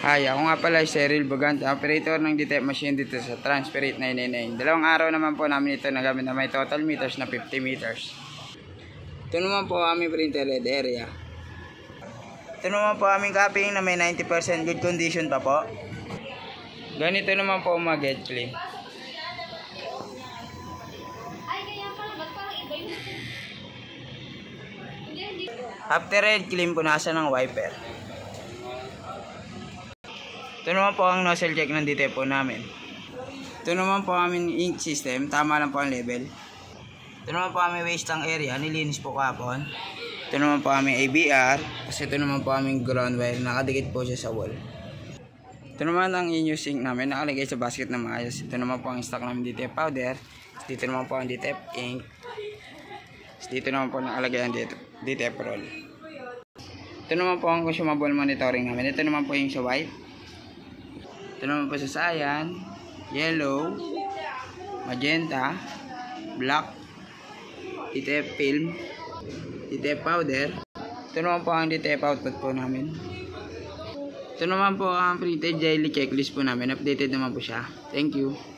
Hi, ako nga pala si Cyril Bagante, operator ng DTF machine dito sa Transferit 999. Dalawang araw naman po namin ito nagamit na may total meters na 50 meters. Ito naman po aming printer red area. Ito naman po aming copying na may 90% good condition pa po. Ganito naman po mag-get clean. After red clean, punasan ng wiper. Ito naman po ang nozzle check ng DTF po namin. Ito naman po aming ink system, tama lang po ang level. Ito naman po aming waste tank area, nilinis po kahapon. Ito naman po aming ABR, kasi ito naman po aming ground wire, nakadikit po siya sa wall. Ito naman ang in-use sink namin, nakalagay sa basket na maayos. Ito naman po ang stock namin DTF powder. Dito naman po ang DTF ink. Dito naman po nakalagay ang DTF roll. Ito naman po ang consumable monitoring namin. Ito naman po yung sa white. Ito naman po sa cyan, yellow, magenta, black, DTF film, DTF powder. Ito naman po ang DTF output po namin. Ito naman po ang printed daily checklist po namin. Updated naman po siya. Thank you.